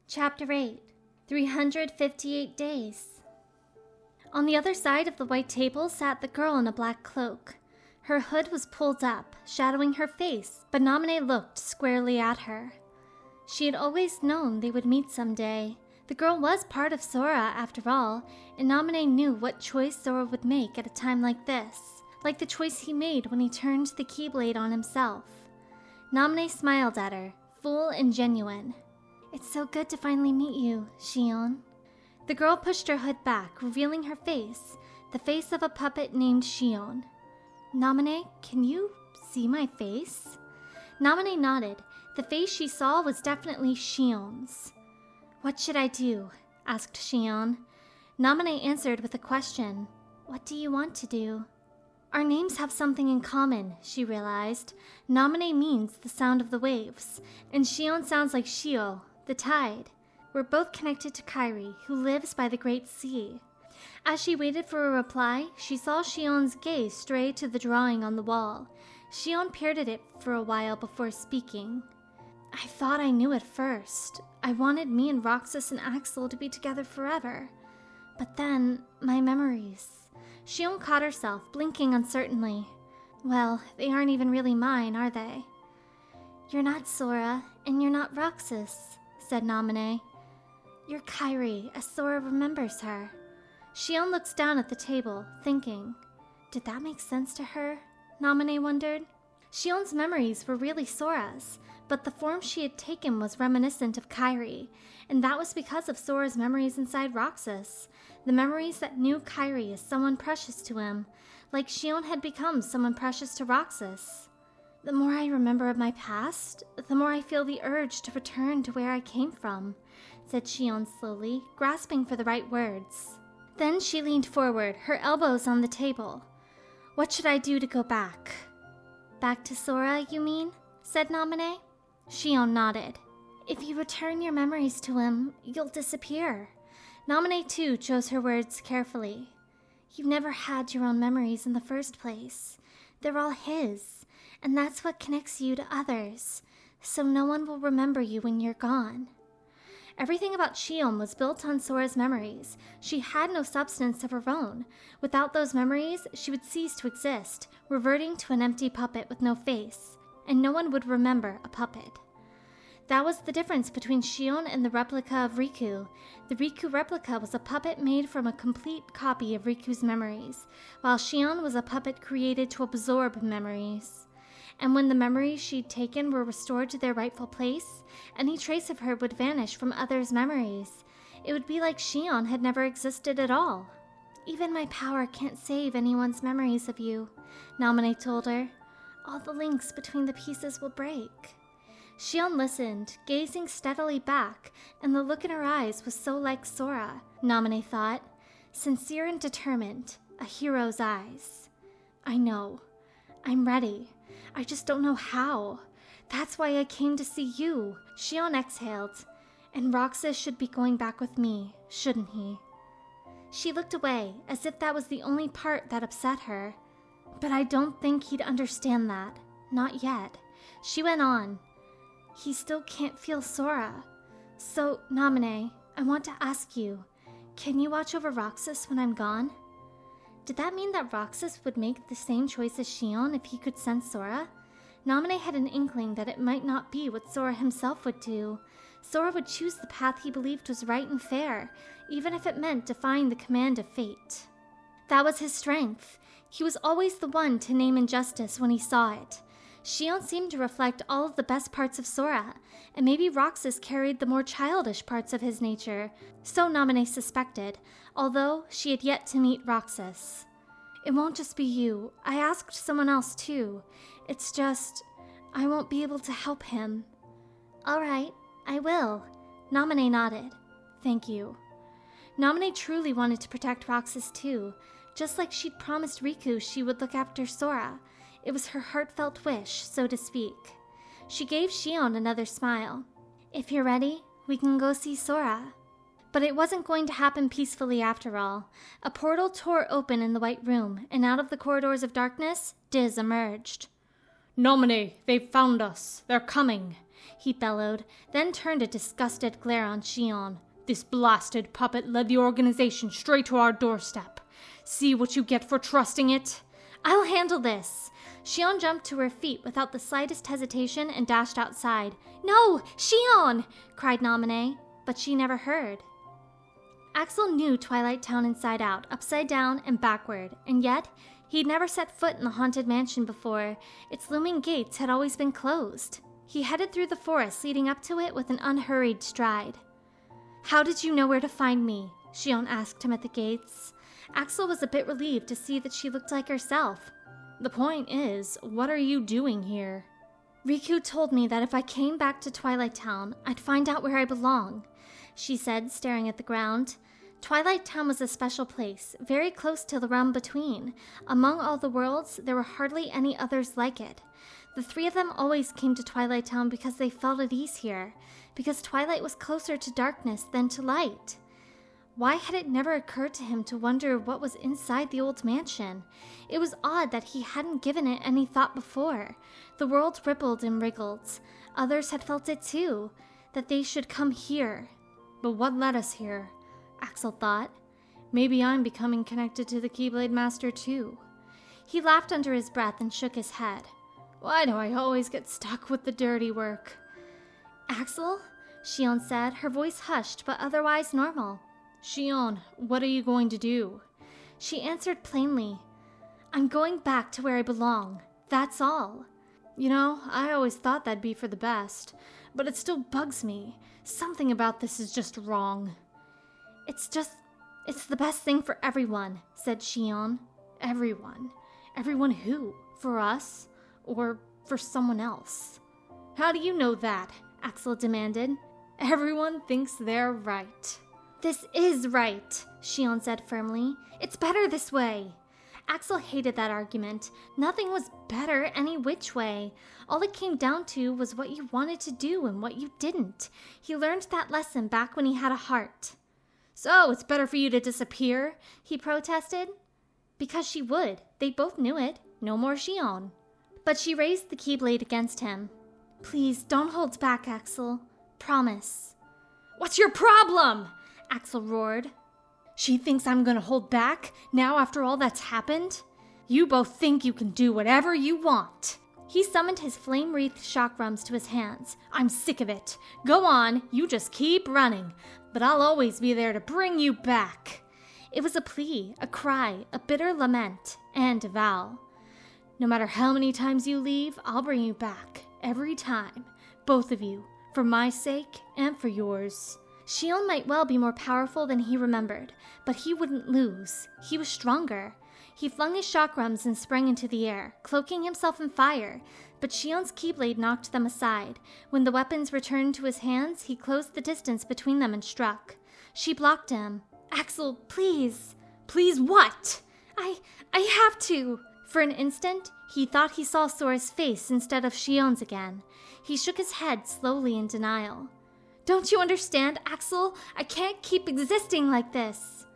Chapter 8, 358 Days. On the other side of the white table sat the girl in a black cloak. Her hood was pulled up, shadowing her face, but Namine looked squarely at her. She had always known they would meet someday. The girl was part of Sora, after all, and Namine knew what choice Sora would make at a time like this, like the choice he made when he turned the Keyblade on himself. Namine smiled at her, full and genuine. "It's so good to finally meet you, Xion." The girl pushed her hood back, revealing her face, the face of a puppet named Xion. "Namine, can you see my face?" Namine nodded. The face she saw was definitely Xion's. "What should I do?" asked Xion. Namine answered with a question. "What do you want to do?" Our names have something in common, she realized. Namine means the sound of the waves, and Xion sounds like Xio, the tide. We're both connected to Kairi, who lives by the Great Sea. As she waited for a reply, she saw Xion's gaze stray to the drawing on the wall. Xion peered at it for a while before speaking. "I thought I knew at first. I wanted me and Roxas and Axel to be together forever. But then, my memories." Xion caught herself, blinking uncertainly. "Well, they aren't even really mine, are they?" "You're not Sora, and you're not Roxas," said Namine. "You're Kairi, as Sora remembers her." Xion looks down at the table, thinking. Did that make sense to her? Namine wondered. Xion's memories were really Sora's, but the form she had taken was reminiscent of Kairi, and that was because of Sora's memories inside Roxas, the memories that knew Kairi as someone precious to him, like Xion had become someone precious to Roxas. "The more I remember of my past, the more I feel the urge to return to where I came from," said Xion slowly, grasping for the right words. Then she leaned forward, her elbows on the table. "What should I do to go back?" "Back to Sora, you mean?" said Namine. Xion nodded. "If you return your memories to him, you'll disappear." Namine too chose her words carefully. "You've never had your own memories in the first place. They're all his, and that's what connects you to others, so no one will remember you when you're gone." Everything about Xion was built on Sora's memories. She had no substance of her own. Without those memories, she would cease to exist, reverting to an empty puppet with no face, and no one would remember a puppet. That was the difference between Xion and the replica of Riku. The Riku replica was a puppet made from a complete copy of Riku's memories, while Xion was a puppet created to absorb memories. And when the memories she'd taken were restored to their rightful place, any trace of her would vanish from others' memories. It would be like Xion had never existed at all. "Even my power can't save anyone's memories of you," Namine told her. "All the links between the pieces will break." Xion listened, gazing steadily back, and the look in her eyes was so like Sora, Namine thought. Sincere and determined, a hero's eyes. "I know. I'm ready. I just don't know how. That's why I came to see you." Xion exhaled. "And Roxas should be going back with me, shouldn't he?" She looked away, as if that was the only part that upset her. "But I don't think he'd understand that. Not yet." She went on. "He still can't feel Sora. So, Namine, I want to ask you, can you watch over Roxas when I'm gone?" Did that mean that Roxas would make the same choice as Xion if he could sense Sora? Namine had an inkling that it might not be what Sora himself would do. Sora would choose the path he believed was right and fair, even if it meant defying the command of fate. That was his strength. He was always the one to name injustice when he saw it. Xion seemed to reflect all of the best parts of Sora, and maybe Roxas carried the more childish parts of his nature, so Namine suspected, although she had yet to meet Roxas. "It won't just be you. I asked someone else too. It's just, I won't be able to help him." "All right, I will." Namine nodded. "Thank you." Namine truly wanted to protect Roxas too, just like she'd promised Riku she would look after Sora. It was her heartfelt wish, so to speak. She gave Xion another smile. "If you're ready, we can go see Sora." But it wasn't going to happen peacefully after all. A portal tore open in the white room, and out of the corridors of darkness, Diz emerged. "Nomine, they've found us. They're coming." he bellowed, then turned a disgusted glare on Xion. "This blasted puppet led the organization straight to our doorstep. See what you get for trusting it." "I'll handle this." Xion jumped to her feet without the slightest hesitation and dashed outside. "No, Xion!" cried Naminé, but she never heard. Axel knew Twilight Town inside out, upside down and backward, and yet he'd never set foot in the haunted mansion before. Its looming gates had always been closed. He headed through the forest leading up to it with an unhurried stride. "How did you know where to find me?" Xion asked him at the gates. Axel was a bit relieved to see that she looked like herself. "The point is, what are you doing here?" "Riku told me that if I came back to Twilight Town, I'd find out where I belong," she said, staring at the ground. Twilight Town was a special place, very close to the realm between. Among all the worlds, there were hardly any others like it. The three of them always came to Twilight Town because they felt at ease here, because twilight was closer to darkness than to light. Why had it never occurred to him to wonder what was inside the old mansion? It was odd that he hadn't given it any thought before. The world rippled and wriggled. Others had felt it too, that they should come here. But what led us here? Axel thought. Maybe I'm becoming connected to the Keyblade Master too. He laughed under his breath and shook his head. Why do I always get stuck with the dirty work? "Axel?" Xion said, her voice hushed but otherwise normal. "Xion, what are you going to do?" She answered plainly. "I'm going back to where I belong. That's all." You know, I always thought that'd be for the best, but it still bugs me. Something about this is just wrong. It's the best thing for everyone," said Xion. Everyone? Everyone who? For us? Or for someone else? "How do you know that?" Axel demanded. "Everyone thinks they're right." "This is right," Xion said firmly. "It's better this way." Axel hated that argument. Nothing was better any which way. All it came down to was what you wanted to do and what you didn't. He learned that lesson back when he had a heart. "So it's better for you to disappear?" he protested. Because she would. They both knew it. No more Xion. But she raised the Keyblade against him. "Please, don't hold back, Axel. Promise." "What's your problem?" Axel roared. "She thinks I'm gonna hold back, now after all that's happened? You both think you can do whatever you want." He summoned his flame-wreathed chakrams to his hands. "I'm sick of it. Go on, you just keep running, but I'll always be there to bring you back." It was a plea, a cry, a bitter lament, and a vow. "No matter how many times you leave, I'll bring you back. Every time. Both of you. For my sake and for yours." Xion might well be more powerful than he remembered, but he wouldn't lose. He was stronger. He flung his chakrams and sprang into the air, cloaking himself in fire, but Xion's Keyblade knocked them aside. When the weapons returned to his hands, he closed the distance between them and struck. She blocked him. "Axel, please." "Please what?" I have to." For an instant, he thought he saw Sora's face instead of Xion's again. He shook his head slowly in denial. "Don't you understand, Axel? I can't keep existing like this."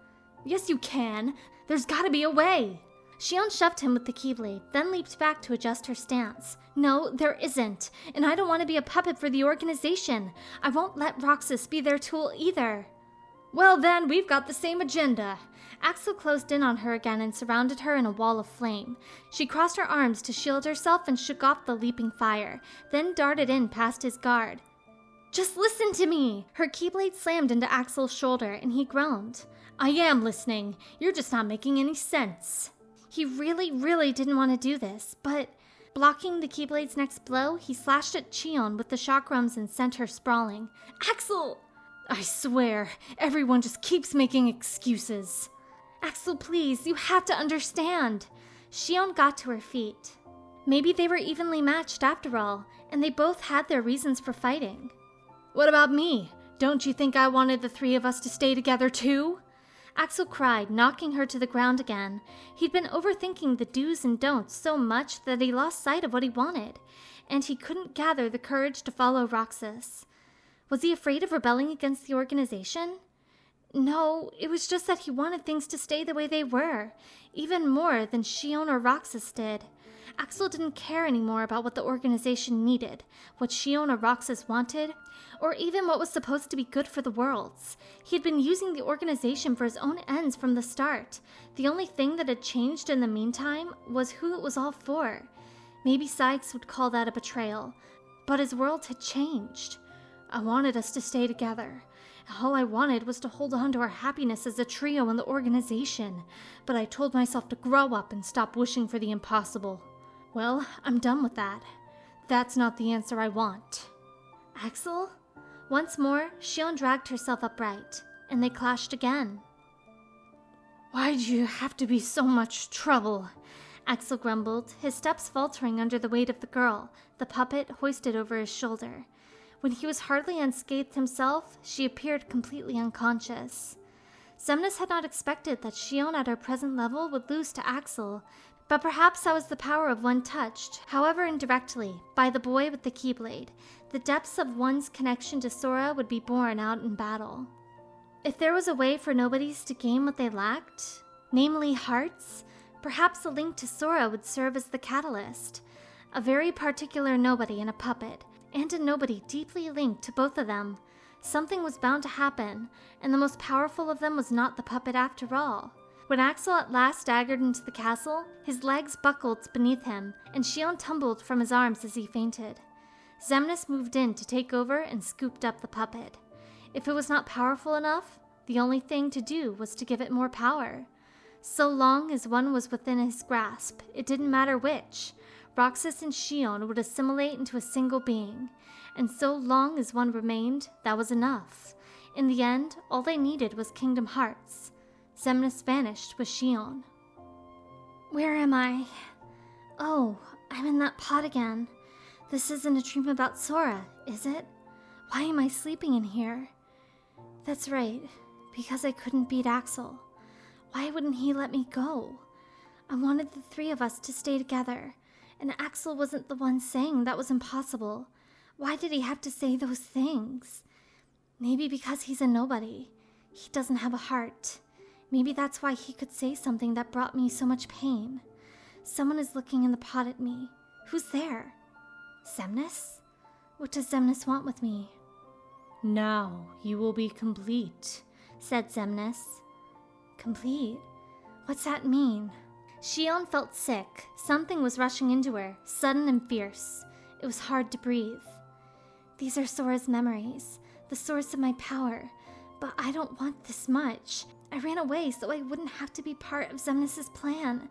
"Yes, you can. There's gotta be a way." Xion shoved him with the Keyblade, then leaped back to adjust her stance. "No, there isn't. And I don't want to be a puppet for the organization. I won't let Roxas be their tool either." "Well then, we've got the same agenda." Axel closed in on her again and surrounded her in a wall of flame. She crossed her arms to shield herself and shook off the leaping fire, then darted in past his guard. "Just listen to me!" Her Keyblade slammed into Axel's shoulder, and he groaned. "I am listening. You're just not making any sense." He really didn't want to do this, but blocking the Keyblade's next blow, he slashed at Xion with the chakrams and sent her sprawling. "Axel!" "I swear, everyone just keeps making excuses." "Axel, please, you have to understand." Xion got to her feet. Maybe they were evenly matched after all, and they both had their reasons for fighting. "What about me? Don't you think I wanted the three of us to stay together too?" Axel cried, knocking her to the ground again. He'd been overthinking the do's and don'ts so much that he lost sight of what he wanted, and he couldn't gather the courage to follow Roxas. Was he afraid of rebelling against the organization? No, it was just that he wanted things to stay the way they were, even more than Xion or Roxas did. Axel didn't care anymore about what the organization needed, what Xion or Roxas wanted, or even what was supposed to be good for the worlds. He had been using the organization for his own ends from the start. The only thing that had changed in the meantime was who it was all for. Maybe Sykes would call that a betrayal, but his world had changed. I wanted us to stay together. All I wanted was to hold on to our happiness as a trio in the organization, but I told myself to grow up and stop wishing for the impossible. Well, I'm done with that. That's not the answer I want. Axel? Once more, Xion dragged herself upright, and they clashed again. Why'd you have to be so much trouble? Axel grumbled, his steps faltering under the weight of the girl, the puppet hoisted over his shoulder. When he was hardly unscathed himself, she appeared completely unconscious. Xemnas had not expected that Xion at her present level would lose to Axel, but perhaps that was the power of one touched, however indirectly, by the boy with the keyblade. The depths of one's connection to Sora would be borne out in battle. If there was a way for nobodies to gain what they lacked, namely hearts, perhaps a link to Sora would serve as the catalyst. A very particular nobody in a puppet, and a nobody deeply linked to both of them. Something was bound to happen, and the most powerful of them was not the puppet after all. When Axel at last staggered into the castle, his legs buckled beneath him, and Xion tumbled from his arms as he fainted. Xemnas moved in to take over and scooped up the puppet. If it was not powerful enough, the only thing to do was to give it more power. So long as one was within his grasp, it didn't matter which. Roxas and Xion would assimilate into a single being, and so long as one remained, that was enough. In the end, all they needed was Kingdom Hearts. Xemnas vanished with Xion. Where am I? Oh, I'm in that pot again. This isn't a dream about Sora, is it? Why am I sleeping in here? That's right, because I couldn't beat Axel. Why wouldn't he let me go? I wanted the three of us to stay together, and Axel wasn't the one saying that was impossible. Why did he have to say those things? Maybe because he's a nobody. He doesn't have a heart. Maybe that's why he could say something that brought me so much pain. Someone is looking in the pot at me. Who's there? Xemnas? What does Xemnas want with me? Now you will be complete, said Xemnas. Complete? What's that mean? Xion felt sick. Something was rushing into her, sudden and fierce. It was hard to breathe. These are Sora's memories, the source of my power. But I don't want this much. I ran away so I wouldn't have to be part of Xemnas' plan.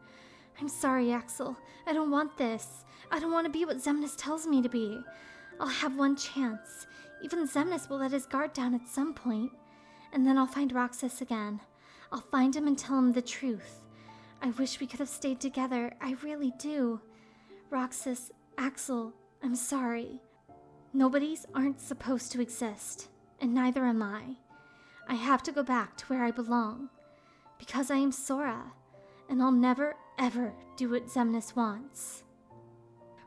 I'm sorry, Axel. I don't want this. I don't want to be what Xemnas tells me to be. I'll have one chance. Even Xemnas will let his guard down at some point. And then I'll find Roxas again. I'll find him and tell him the truth. I wish we could have stayed together. I really do. Roxas, Axel, I'm sorry. Nobodies aren't supposed to exist, and neither am I. I have to go back to where I belong, because I am Sora, and I'll never, ever do what Xemnas wants.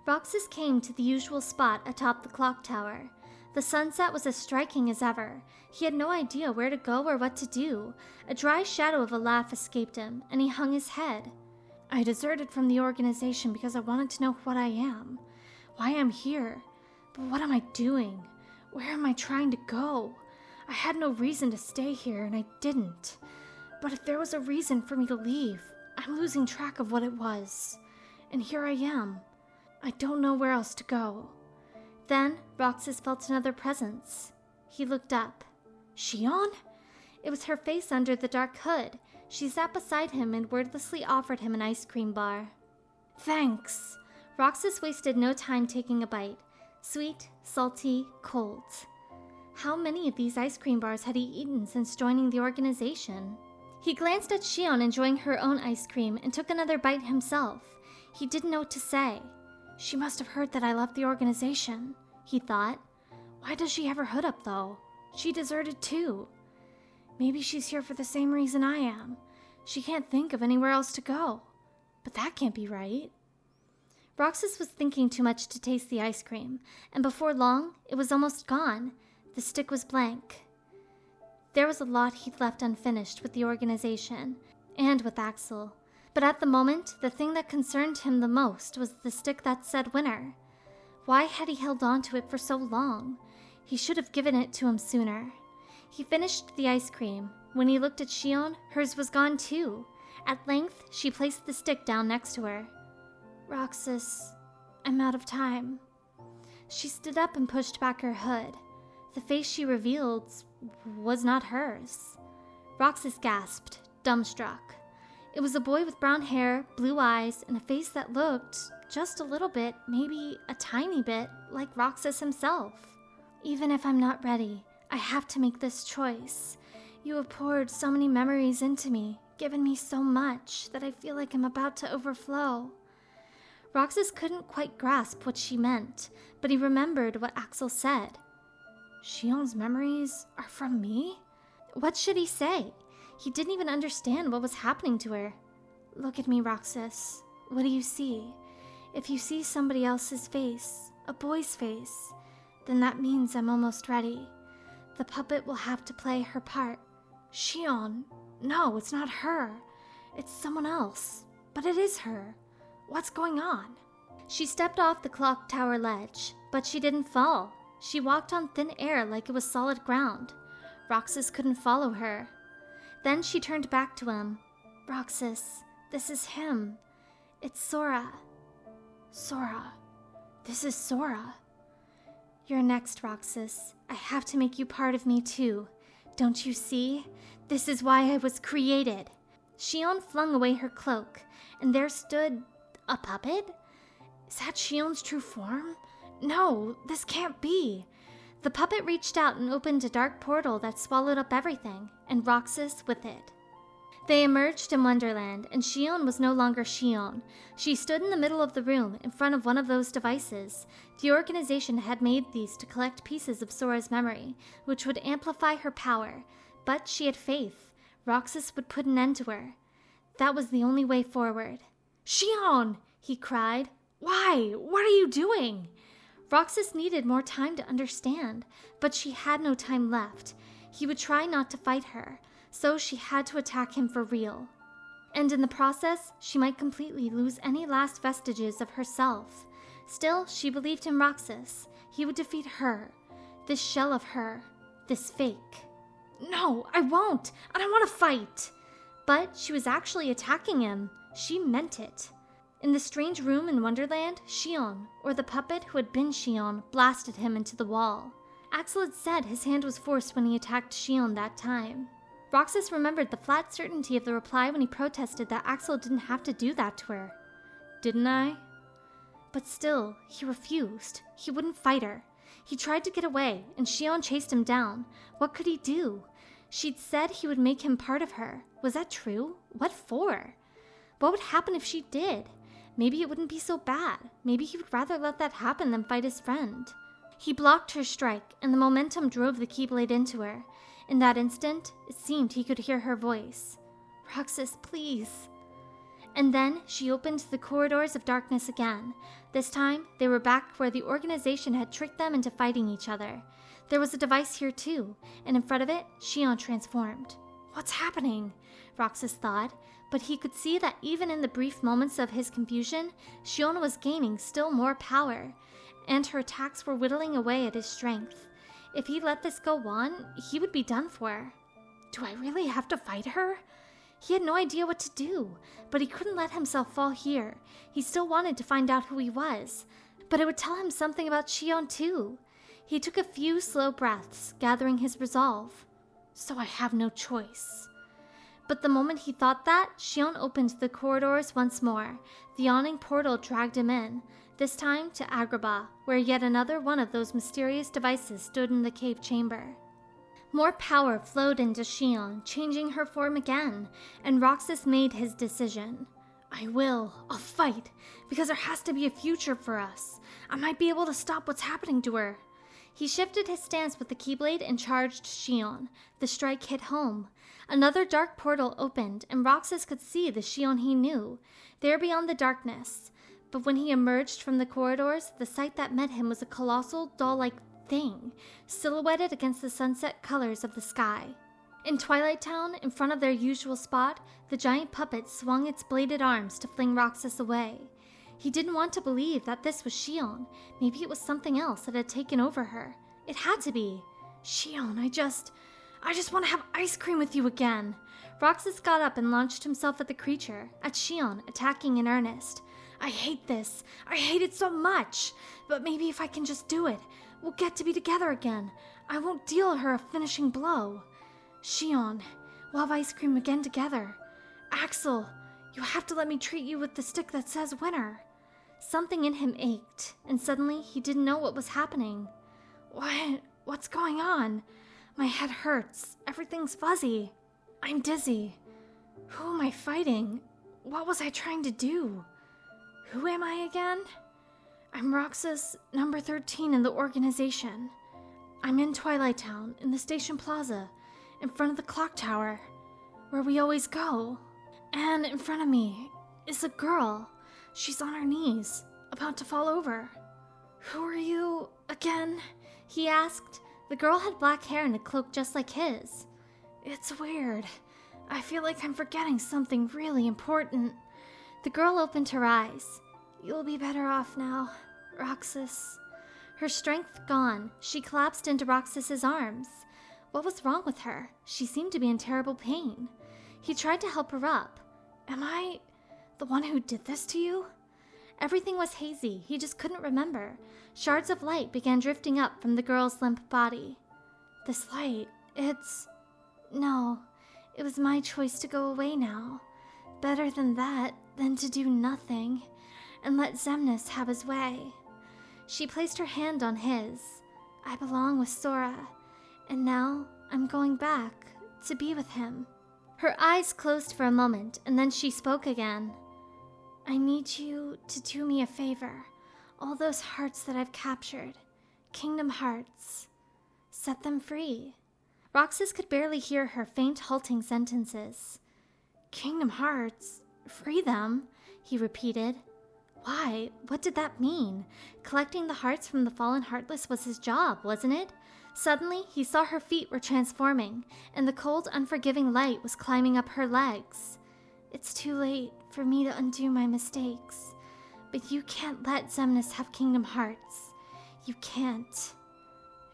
Roxas came to the usual spot atop the clock tower. The sunset was as striking as ever. He had no idea where to go or what to do. A dry shadow of a laugh escaped him, and he hung his head. I deserted from the organization because I wanted to know what I am, why I'm here. But what am I doing? Where am I trying to go? I had no reason to stay here, and I didn't. But if there was a reason for me to leave, I'm losing track of what it was. And here I am. I don't know where else to go. Then Roxas felt another presence. He looked up. Xion? It was her face under the dark hood. She sat beside him and wordlessly offered him an ice cream bar. Thanks. Roxas wasted no time taking a bite. Sweet, salty, cold. How many of these ice cream bars had he eaten since joining the organization? He glanced at Xion enjoying her own ice cream and took another bite himself. He didn't know what to say. She must have heard that I left the organization, he thought. Why does she have her hood up, though? She deserted too. Maybe she's here for the same reason I am. She can't think of anywhere else to go. But that can't be right. Roxas was thinking too much to taste the ice cream, and before long, it was almost gone. The stick was blank. There was a lot he'd left unfinished with the organization, and with Axel. But at the moment, the thing that concerned him the most was the stick that said winner. Why had he held on to it for so long? He should have given it to him sooner. He finished the ice cream. When he looked at Xion, hers was gone too. At length, she placed the stick down next to her. Roxas, I'm out of time. She stood up and pushed back her hood. The face she revealed was not hers. Roxas gasped, dumbstruck. It was a boy with brown hair, blue eyes, and a face that looked just a little bit, maybe a tiny bit, like Roxas himself. Even if I'm not ready, I have to make this choice. You have poured so many memories into me, given me so much, that I feel like I'm about to overflow. Roxas couldn't quite grasp what she meant, but he remembered what Axel said. Xion's memories are from me? What should he say? He didn't even understand what was happening to her. Look at me, Roxas. What do you see? If you see somebody else's face, a boy's face, then that means I'm almost ready. The puppet will have to play her part. Xion, no, it's not her. It's someone else. But it is her. What's going on? She stepped off the clock tower ledge, but she didn't fall. She walked on thin air like it was solid ground. Roxas couldn't follow her. Then she turned back to him. Roxas, this is him. It's Sora. Sora. This is Sora. You're next, Roxas. I have to make you part of me too. Don't you see? This is why I was created. Xion flung away her cloak, and there stood a puppet? Is that Xion's true form? No, this can't be. The puppet reached out and opened a dark portal that swallowed up everything, and Roxas with it. They emerged in Wonderland, and Xion was no longer Xion. She stood in the middle of the room, in front of one of those devices. The organization had made these to collect pieces of Sora's memory, which would amplify her power. But she had faith. Roxas would put an end to her. That was the only way forward. Xion! He cried. Why? What are you doing? Roxas needed more time to understand, but she had no time left. He would try not to fight her, so she had to attack him for real. And in the process, she might completely lose any last vestiges of herself. Still, she believed in Roxas. He would defeat her. This shell of her. This fake. No, I won't! I don't want to fight! But she was actually attacking him. She meant it. In the strange room in Wonderland, Xion, or the puppet who had been Xion, blasted him into the wall. Axel had said his hand was forced when he attacked Xion that time. Roxas remembered the flat certainty of the reply when he protested that Axel didn't have to do that to her. Didn't I? But still, he refused. He wouldn't fight her. He tried to get away, and Xion chased him down. What could he do? She'd said he would make him part of her. Was that true? What for? What would happen if she did? Maybe it wouldn't be so bad. Maybe he would rather let that happen than fight his friend. He blocked her strike, and the momentum drove the Keyblade into her. In that instant, it seemed he could hear her voice. Roxas, please. And then she opened the corridors of darkness again. This time, they were back where the organization had tricked them into fighting each other. There was a device here too, and in front of it, Xion transformed. What's happening? Roxas thought, but he could see that even in the brief moments of his confusion, Xion was gaining still more power, and her attacks were whittling away at his strength. If he let this go on, he would be done for. Do I really have to fight her? He had no idea what to do, but he couldn't let himself fall here. He still wanted to find out who he was, but it would tell him something about Xion too. He took a few slow breaths, gathering his resolve. So I have no choice. But the moment he thought that, Xion opened the corridors once more. The yawning portal dragged him in, this time to Agrabah, where yet another one of those mysterious devices stood in the cave chamber. More power flowed into Xion, changing her form again, and Roxas made his decision. I'll fight, because there has to be a future for us. I might be able to stop what's happening to her. He shifted his stance with the Keyblade and charged Xion. The strike hit home. Another dark portal opened, and Roxas could see the Xion he knew, there beyond the darkness. But when he emerged from the corridors, the sight that met him was a colossal, doll-like thing, silhouetted against the sunset colors of the sky. In Twilight Town, in front of their usual spot, the giant puppet swung its bladed arms to fling Roxas away. He didn't want to believe that this was Xion. Maybe it was something else that had taken over her. It had to be. Xion, I just want to have ice cream with you again. Roxas got up and launched himself at the creature, at Xion, attacking in earnest. I hate this. I hate it so much. But maybe if I can just do it, we'll get to be together again. I won't deal her a finishing blow. Xion, we'll have ice cream again together. Axel, you have to let me treat you with the stick that says winner. Something in him ached, and suddenly he didn't know what was happening. What's going on? My head hurts. Everything's fuzzy. I'm dizzy. Who am I fighting? What was I trying to do? Who am I again? I'm Roxas, number 13 in the organization. I'm in Twilight Town, in the station plaza, in front of the clock tower, where we always go. And in front of me is a girl. She's on her knees, about to fall over. Who are you, again? He asked. The girl had black hair and a cloak just like his. It's weird. I feel like I'm forgetting something really important. The girl opened her eyes. You'll be better off now, Roxas. Her strength gone, she collapsed into Roxas's arms. What was wrong with her? She seemed to be in terrible pain. He tried to help her up. Am I the one who did this to you? Everything was hazy. He just couldn't remember. Shards of light began drifting up from the girl's limp body. This light, No, it was my choice to go away now. Better than that, than to do nothing, and let Xemnas have his way. She placed her hand on his. I belong with Sora, and now I'm going back to be with him. Her eyes closed for a moment, and then she spoke again. I need you to do me a favor. All those hearts that I've captured, Kingdom Hearts, set them free. Roxas could barely hear her faint, halting sentences. Kingdom Hearts? Free them? He repeated. Why? What did that mean? Collecting the hearts from the fallen Heartless was his job, wasn't it? Suddenly, he saw her feet were transforming, and the cold, unforgiving light was climbing up her legs. It's too late for me to undo my mistakes. But you can't let Xemnas have Kingdom Hearts. You can't.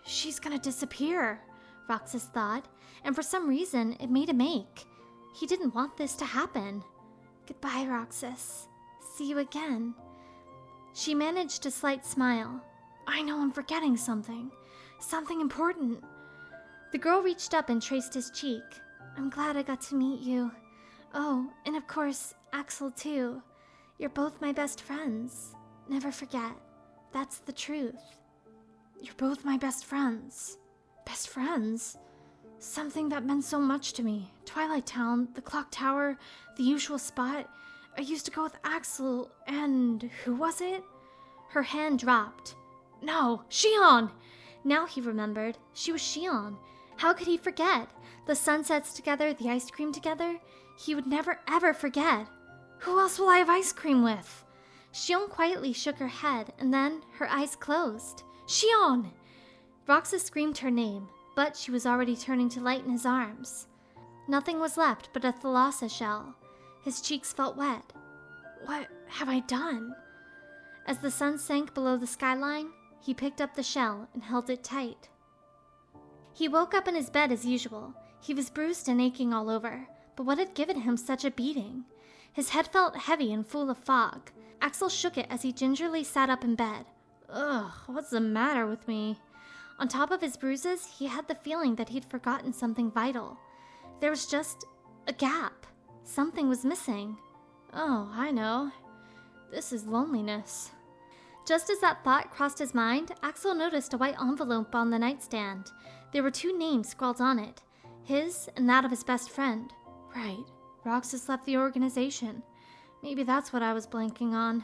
She's gonna disappear, Roxas thought, and for some reason it made him ache. He didn't want this to happen. Goodbye, Roxas. See you again. She managed a slight smile. I know I'm forgetting something. Something important. The girl reached up and traced his cheek. I'm glad I got to meet you. Oh, and of course, Axel too. You're both my best friends. Never forget. That's the truth. You're both my best friends. Best friends? Something that meant so much to me. Twilight Town, the clock tower, the usual spot. I used to go with Axel and... who was it? Her hand dropped. No, Xion! Now he remembered. She was Xion. How could he forget? The sunsets together, the ice cream together. He would never ever forget. Who else will I have ice cream with? Xion quietly shook her head, and then her eyes closed. Xion! Roxas screamed her name, but she was already turning to light in his arms. Nothing was left but a thalassa shell. His cheeks felt wet. What have I done? As the sun sank below the skyline, he picked up the shell and held it tight. He woke up in his bed as usual. He was bruised and aching all over, but what had given him such a beating? His head felt heavy and full of fog. Axel shook it as he gingerly sat up in bed. Ugh, what's the matter with me? On top of his bruises, he had the feeling that he'd forgotten something vital. There was just a gap. Something was missing. Oh, I know. This is loneliness. Just as that thought crossed his mind, Axel noticed a white envelope on the nightstand. There were 2 names scrawled on it, his and that of his best friend. Right, Roxas left the organization. Maybe that's what I was blanking on.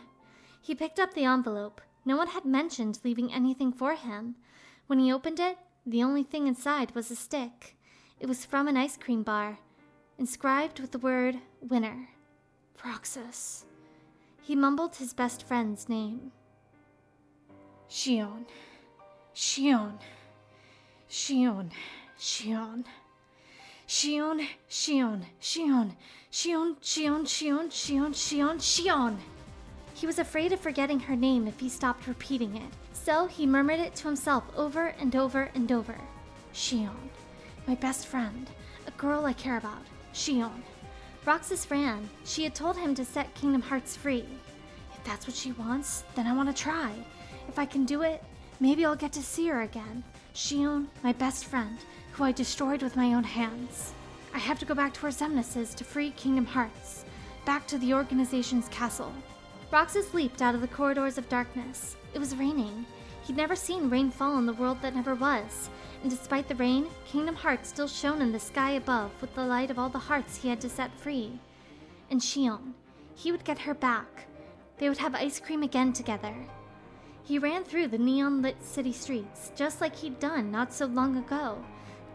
He picked up the envelope. No one had mentioned leaving anything for him. When he opened it, the only thing inside was a stick. It was from an ice cream bar, inscribed with the word winner. Roxas. He mumbled his best friend's name. Xion. Xion. Xion. Xion. Xion, Xion, Xion, Xion, Xion, Xion, Xion, Xion, Xion. He was afraid of forgetting her name if he stopped repeating it, so he murmured it to himself over and over and over. Xion, my best friend, a girl I care about, Xion. Roxas ran. She had told him to set Kingdom Hearts free. If that's what she wants, then I want to try. If I can do it, maybe I'll get to see her again. Xion, my best friend, who I destroyed with my own hands. I have to go back to where Ventus is to free Kingdom Hearts, back to the organization's castle. Roxas leaped out of the corridors of darkness. It was raining. He'd never seen rain fall in the world that never was, and despite the rain, Kingdom Hearts still shone in the sky above with the light of all the hearts he had to set free. And Xion, he would get her back. They would have ice cream again together. He ran through the neon-lit city streets, just like he'd done not so long ago.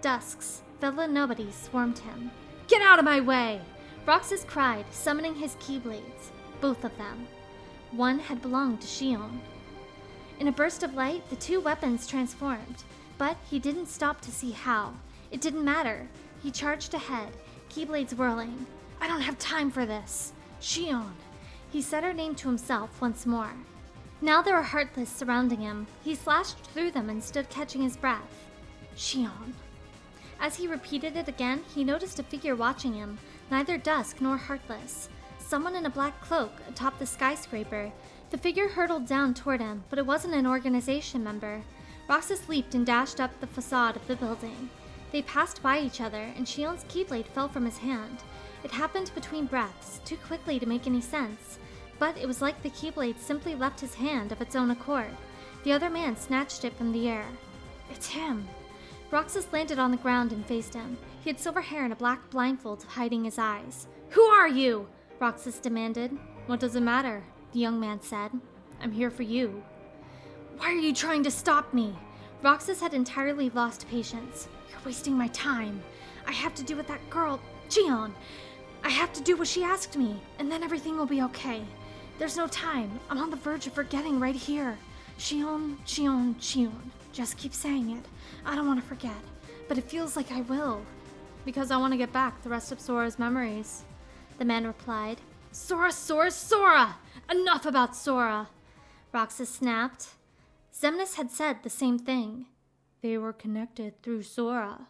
Dusks, fellow nobodies swarmed him. Get out of my way! Roxas cried, summoning his keyblades. Both of them. One had belonged to Xion. In a burst of light, the two weapons transformed, but he didn't stop to see how. It didn't matter. He charged ahead, keyblades whirling. I don't have time for this. Xion. He said her name to himself once more. Now there were Heartless surrounding him. He slashed through them and stood catching his breath. Xion. As he repeated it again, he noticed a figure watching him, neither Dusk nor Heartless. Someone in a black cloak atop the skyscraper. The figure hurtled down toward him, but it wasn't an organization member. Roxas leaped and dashed up the facade of the building. They passed by each other, and Xion's keyblade fell from his hand. It happened between breaths, too quickly to make any sense. But it was like the keyblade simply left his hand of its own accord. The other man snatched it from the air. It's him. Roxas landed on the ground and faced him. He had silver hair and a black blindfold hiding his eyes. Who are you? Roxas demanded. What does it matter? The young man said. I'm here for you. Why are you trying to stop me? Roxas had entirely lost patience. You're wasting my time. I have to do with that girl, Xion. I have to do what she asked me, and then everything will be okay. There's no time. I'm on the verge of forgetting right here. Xion, Xion, Xion. Just keep saying it. I don't want to forget, but it feels like I will. Because I want to get back the rest of Sora's memories, the man replied. Sora, Sora, Sora! Enough about Sora! Roxas snapped. Xemnas had said the same thing. They were connected through Sora.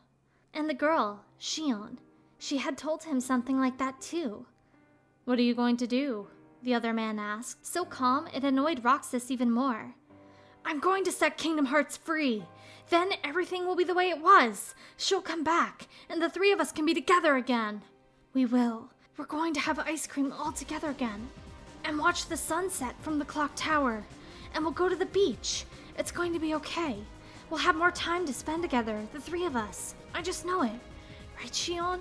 And the girl, Xion, she had told him something like that too. What are you going to do? The other man asked, so calm it annoyed Roxas even more. I'm going to set Kingdom Hearts free. Then everything will be the way it was. She'll come back, and the three of us can be together again. We will. We're going to have ice cream all together again. And watch the sunset from the clock tower. And we'll go to the beach. It's going to be okay. We'll have more time to spend together, the three of us. I just know it. Right, Xion?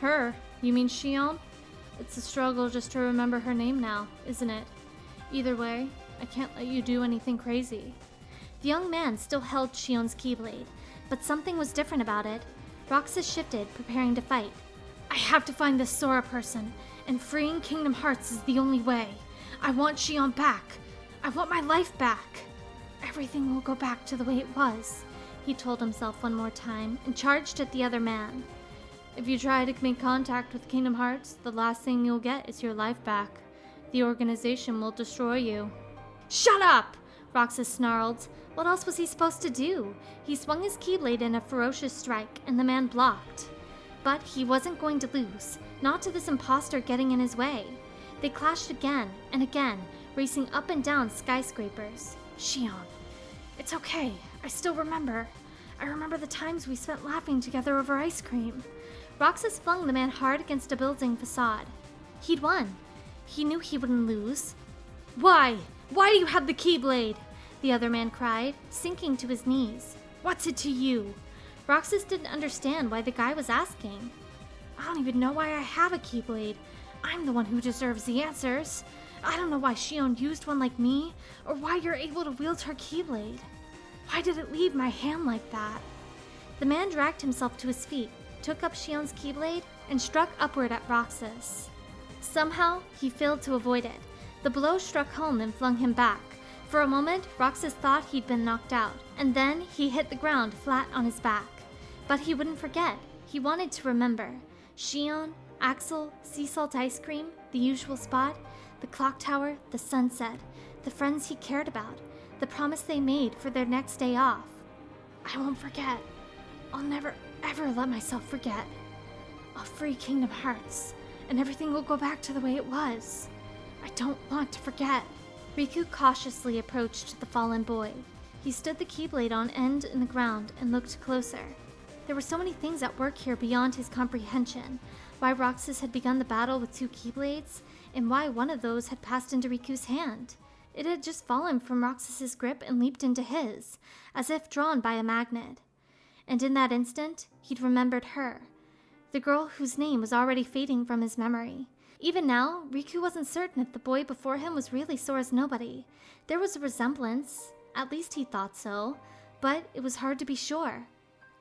Her? You mean Xion? It's a struggle just to remember her name now, isn't it? Either way, I can't let you do anything crazy. The young man still held Xion's keyblade, but something was different about it. Roxas shifted, preparing to fight. I have to find this Sora person, and freeing Kingdom Hearts is the only way. I want Xion back. I want my life back. Everything will go back to the way it was, he told himself one more time, and charged at the other man. If you try to make contact with Kingdom Hearts, the last thing you'll get is your life back. The organization will destroy you. Shut up! Roxas snarled. What else was he supposed to do? He swung his keyblade in a ferocious strike, and the man blocked. But he wasn't going to lose, not to this imposter getting in his way. They clashed again and again, racing up and down skyscrapers. Xion, it's okay. I still remember. I remember the times we spent laughing together over ice cream. Roxas flung the man hard against a building facade. He'd won. He knew he wouldn't lose. Why? Why do you have the Keyblade? The other man cried, sinking to his knees. What's it to you? Roxas didn't understand why the guy was asking. I don't even know why I have a Keyblade. I'm the one who deserves the answers. I don't know why Xion used one like me, or why you're able to wield her Keyblade. Why did it leave my hand like that? The man dragged himself to his feet, took up Xion's Keyblade, and struck upward at Roxas. Somehow, he failed to avoid it. The blow struck home and flung him back. For a moment, Roxas thought he'd been knocked out, and then he hit the ground flat on his back. But he wouldn't forget. He wanted to remember. Xion, Axel, sea salt ice cream, the usual spot, the clock tower, the sunset, the friends he cared about, the promise they made for their next day off. I won't forget. I'll never, ever let myself forget. I'll free Kingdom Hearts, and everything will go back to the way it was. I don't want to forget. Riku cautiously approached the fallen boy. He stood the Keyblade on end in the ground and looked closer. There were so many things at work here beyond his comprehension. Why Roxas had begun the battle with 2 Keyblades, and why one of those had passed into Riku's hand. It had just fallen from Roxas's grip and leaped into his, as if drawn by a magnet. And in that instant, he'd remembered her, the girl whose name was already fading from his memory. Even now, Riku wasn't certain if the boy before him was really Sora's nobody. There was a resemblance, at least he thought so, but it was hard to be sure.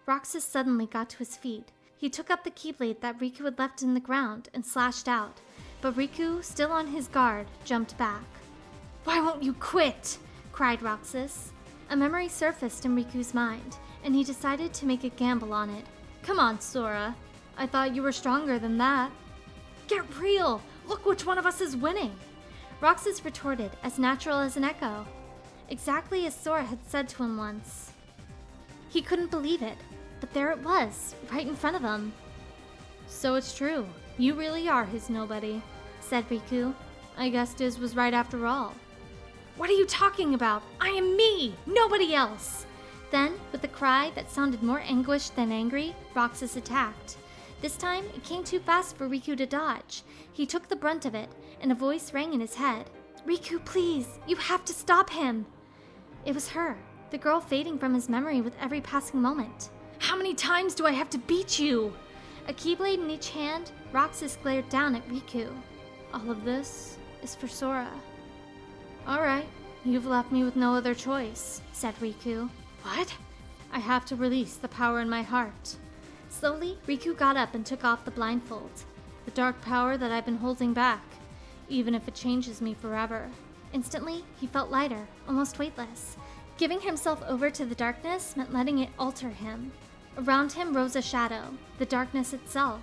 Roxas suddenly got to his feet. He took up the Keyblade that Riku had left in the ground and slashed out, but Riku, still on his guard, jumped back. "Why won't you quit?" cried Roxas. A memory surfaced in Riku's mind, and he decided to make a gamble on it. "Come on, Sora. I thought you were stronger than that." "Get real! Look which one of us is winning!" Roxas retorted, as natural as an echo, exactly as Sora had said to him once. He couldn't believe it, but there it was, right in front of him. "So it's true. You really are his nobody," said Riku. "I guess Diz was right after all." "What are you talking about? I am me, nobody else!" Then, with a cry that sounded more anguished than angry, Roxas attacked. This time, it came too fast for Riku to dodge. He took the brunt of it, and a voice rang in his head. "Riku, please! You have to stop him!" It was her, the girl fading from his memory with every passing moment. "How many times do I have to beat you?" A Keyblade in each hand, Roxas glared down at Riku. "All of this is for Sora." "All right, you've left me with no other choice," said Riku. "What?" "I have to release the power in my heart." Slowly, Riku got up and took off the blindfold. "The dark power that I've been holding back, even if it changes me forever." Instantly, he felt lighter, almost weightless. Giving himself over to the darkness meant letting it alter him. Around him rose a shadow, the darkness itself,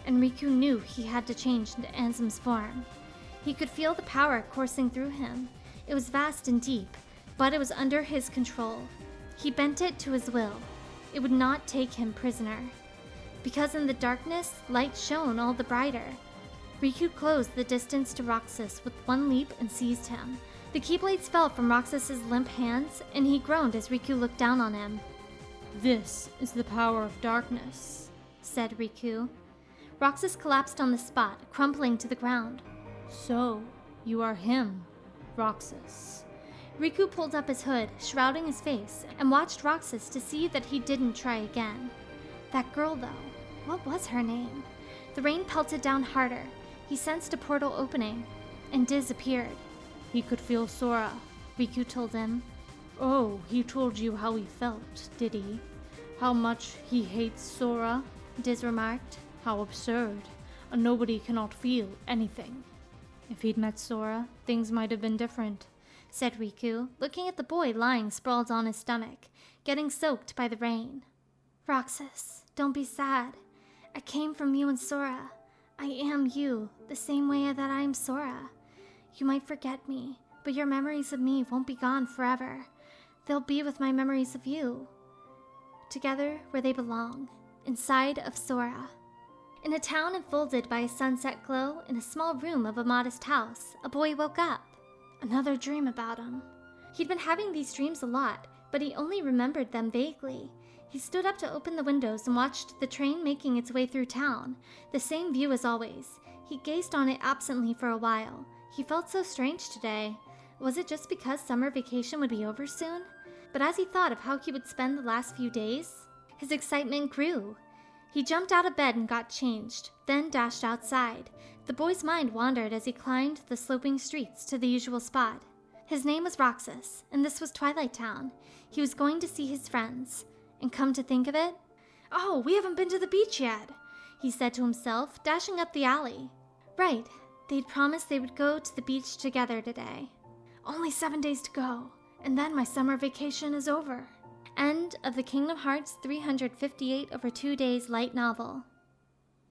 and Riku knew he had to change into Ansem's form. He could feel the power coursing through him. It was vast and deep, but it was under his control. He bent it to his will. It would not take him prisoner. Because in the darkness, light shone all the brighter. Riku closed the distance to Roxas with one leap and seized him. The Keyblades fell from Roxas's limp hands, and he groaned as Riku looked down on him. "This is the power of darkness," said Riku. Roxas collapsed on the spot, crumpling to the ground. "So, you are him, Roxas." Riku pulled up his hood, shrouding his face, and watched Roxas to see that he didn't try again. That girl, though, what was her name? The rain pelted down harder. He sensed a portal opening, and Diz appeared. "He could feel Sora," Riku told him. "Oh, he told you how he felt, did he? How much he hates Sora?" Diz remarked. "How absurd. A nobody cannot feel anything." "If he'd met Sora, things might have been different," said Riku, looking at the boy lying sprawled on his stomach, getting soaked by the rain. "Roxas, don't be sad. I came from you and Sora. I am you, the same way that I am Sora. You might forget me, but your memories of me won't be gone forever. They'll be with my memories of you. Together where they belong, inside of Sora." In a town enfolded by a sunset glow, in a small room of a modest house, a boy woke up. Another dream about him. He'd been having these dreams a lot, but he only remembered them vaguely. He stood up to open the windows and watched the train making its way through town. The same view as always. He gazed on it absently for a while. He felt so strange today. Was it just because summer vacation would be over soon? But as he thought of how he would spend the last few days, his excitement grew. He jumped out of bed and got changed, then dashed outside. The boy's mind wandered as he climbed the sloping streets to the usual spot. His name was Roxas, and this was Twilight Town. He was going to see his friends. And come to think of it, "Oh, we haven't been to the beach yet," he said to himself, dashing up the alley. Right, they'd promised they would go to the beach together today. Only 7 days to go, and then my summer vacation is over. End of the Kingdom Hearts 358 over 2 days light novel.